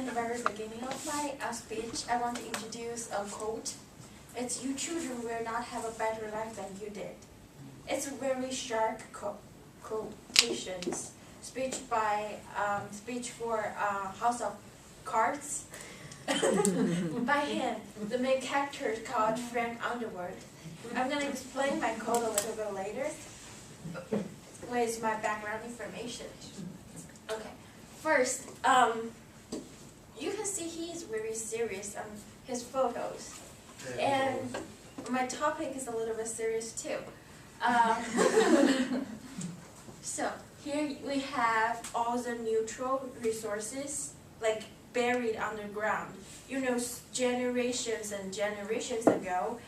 in the very beginning of my speech, I want to introduce a quote. It's "You children will not have a better life than you did." It's a very sharp quotations. Speech for House of Cards by him. The main character is called Frank Underwood. I'm gonna explain my quote a little bit later with my background information. Okay, first, you can see he is very serious on his photos, and my topic is a little bit serious too. So here we have all the natural resources like buried underground. You know, generations and generations ago,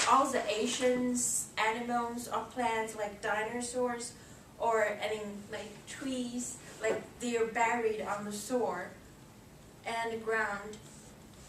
all the ancient animals or plants like dinosaurs or any like trees, like they're buried on the soil and the ground,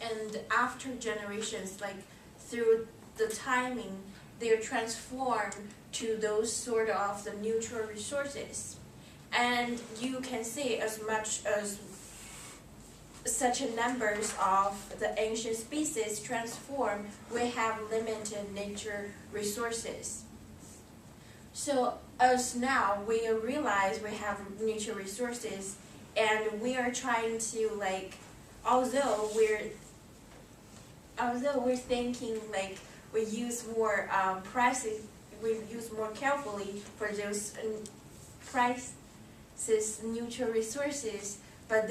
and after generations, like through the timing, they're transformed to those sort of the natural resources. And you can see as much as such a numbers of the ancient species transform, we have limited nature resources. So as now we realize we have nature resources, and we are trying to like, although we're thinking like we use more prices, we use more carefully for those prices, natural resources, but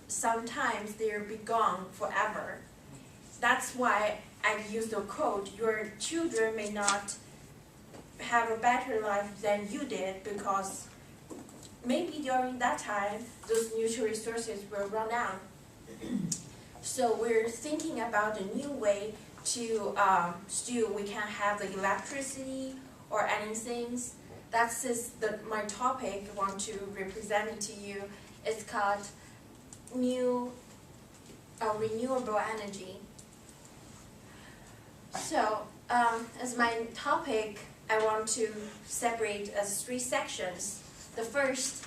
sometimes they'll be gone forever. That's why I use the quote, "Your children may not have a better life than you did, because maybe during that time those natural resources will run out." So we're thinking about a new way to still we can have the electricity or anything. That's my topic I want to represent it to you. It's called renewable energy. So as my topic, I want to separate as 3 sections. The first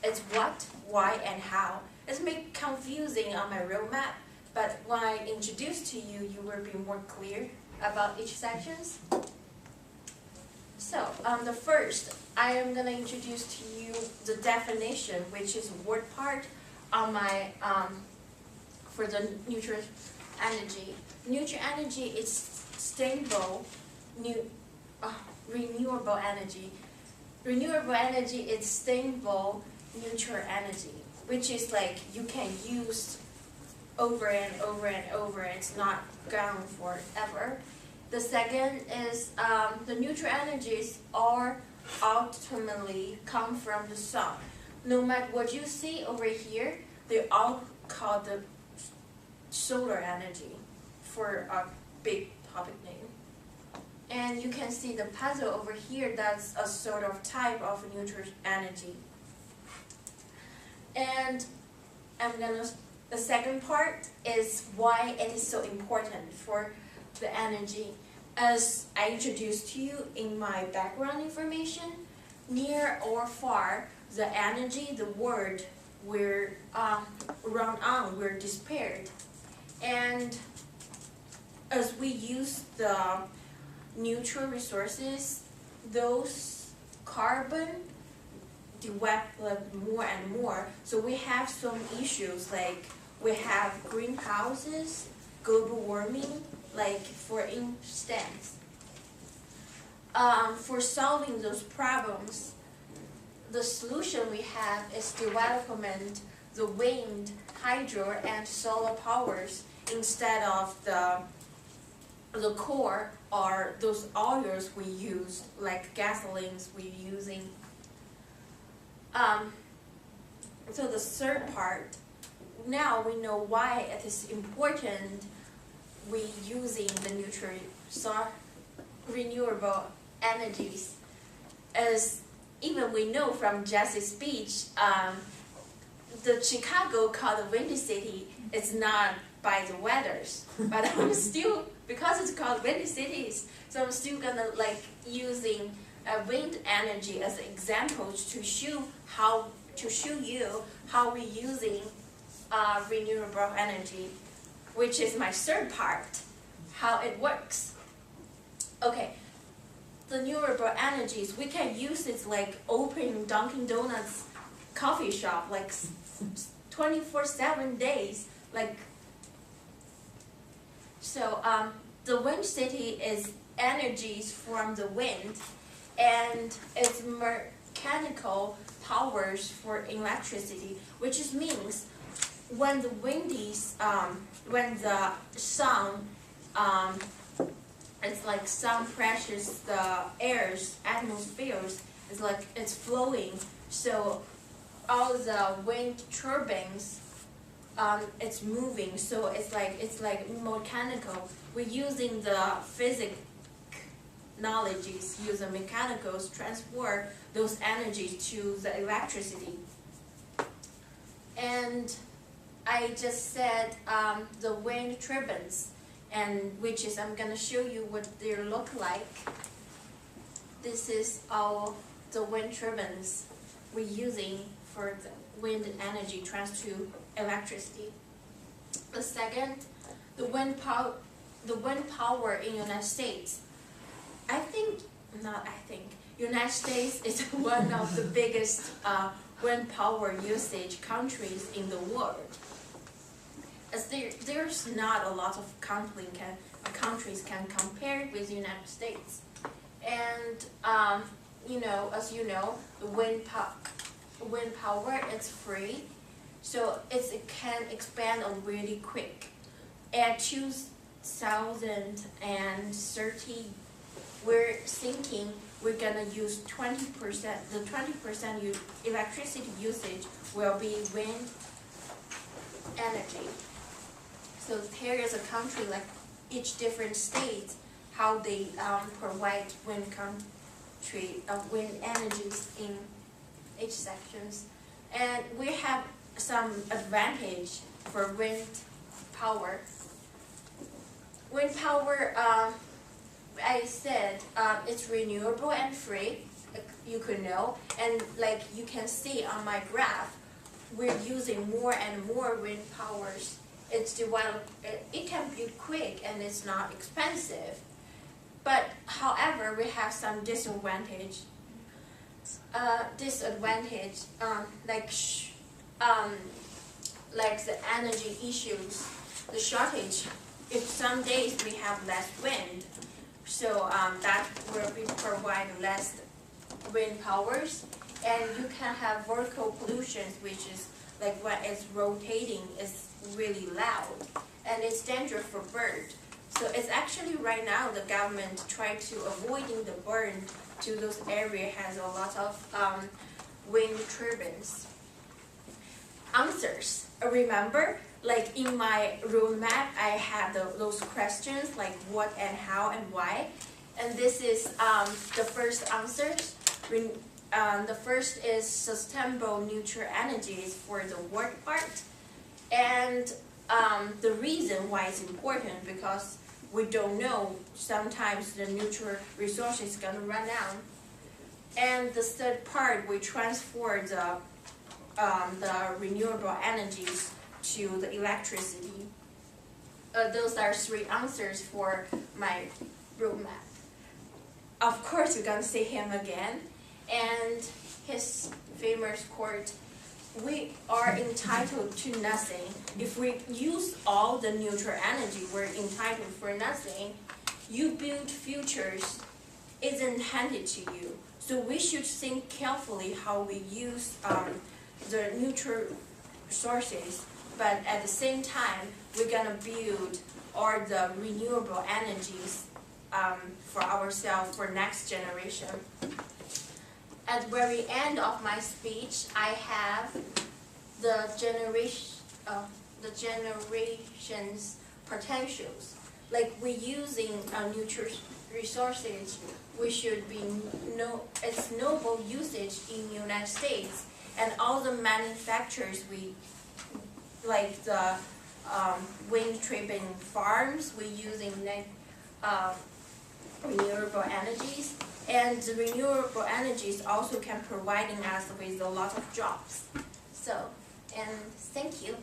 is what, why, and how. It's may confusing on my roadmap, but when I introduce to you, you will be more clear about each sections. So the first, I am going to introduce to you the definition, which is word part on my for the neutral energy. Neutral energy is stable, renewable energy. Renewable energy is stable, neutral energy, which is like you can use over and over and over. It's not gone forever. The second is the neutral energies are ultimately come from the sun. No matter what you see over here, they all called the solar energy for a big topic name. And you can see the puzzle over here, that's a sort of type of neutral energy. And the second part is why it is so important for the energy. As I introduced to you in my background information, near or far, the energy, the word will run on, will disappear. And as we use the neutral resources, those carbon develop more and more. So we have some issues like we have greenhouses, global warming, like for instance. For solving those problems, the solution we have is development the wind, hydro, and solar powers instead of the core or those oils we use, like gasolines we're using. So the third part, now we know why it is important we using the renewable energies. As even we know from Jesse's speech, the Chicago called the Windy City is not by the weathers, but I'm still, because it's called Windy Cities, so I'm still gonna like using wind energy as examples to show you how we're using renewable energy, which is my third part, how it works. Okay, the renewable energies, we can use it like opening Dunkin' Donuts coffee shop, like 24/7 days. Like, so the wind city is energies from the wind, and it's mechanical powers for electricity, which is means when the wind is, when the sun, it's like sun pressures the air's atmospheres, it's like it's flowing, so all the wind turbines, it's moving, so it's like mechanical. We're using the physics knowledges, using mechanicals transfer those energies to the electricity. And I just said the wind turbines, and which is I'm gonna show you what they look like. This is all the wind turbines we're using for the wind energy transfer to electricity. The second, the wind power in United States. United States is one of the biggest wind power usage countries in the world. As there's not a lot of countries can compare with the United States. And as you know, the wind power is free, so it can expand on really quick. At 2030, we're thinking we're gonna use 20%. The 20% electricity usage will be wind energy. So here is a country like each different state, how they provide wind energies in each sections, and we have some advantage for wind power. Wind power, I said, it's renewable and free, you could know, and like you can see on my graph, we're using more and more wind powers. It's developed, it can be quick and it's not expensive. But however, we have some disadvantage. Like the energy issues, the shortage. If some days we have less wind, so that will provide less wind powers, and you can have vertical pollution, which is like when it's rotating, it's really loud, and it's dangerous for birds. So it's actually right now the government try to avoiding the burn to those areas has a lot of wind turbines. Answers. Remember, like in my roadmap, I had those questions like what and how and why, and this is the first answers. The first is sustainable neutral energies for the work part, and the reason why it's important because we don't know, sometimes the neutral resource is going to run out. And the third part, we transfer the renewable energies to the electricity. Those are three answers for my roadmap. Of course, you're going to see him again, and his famous quote, "We are entitled to nothing. If we use all the neutral energy, we're entitled for nothing. You build futures isn't handed to you. So we should think carefully how we use the neutral sources, but at the same time, we're gonna build all the renewable energies for ourselves, for next generation." At the very end of my speech, I have the generation's potentials. Like we're using neutral resources, we should be it's noble usage in the United States, and all the manufacturers like the wind turbine farms, we're using renewable energies. And the renewable energies also can providing us with a lot of jobs. So, and thank you.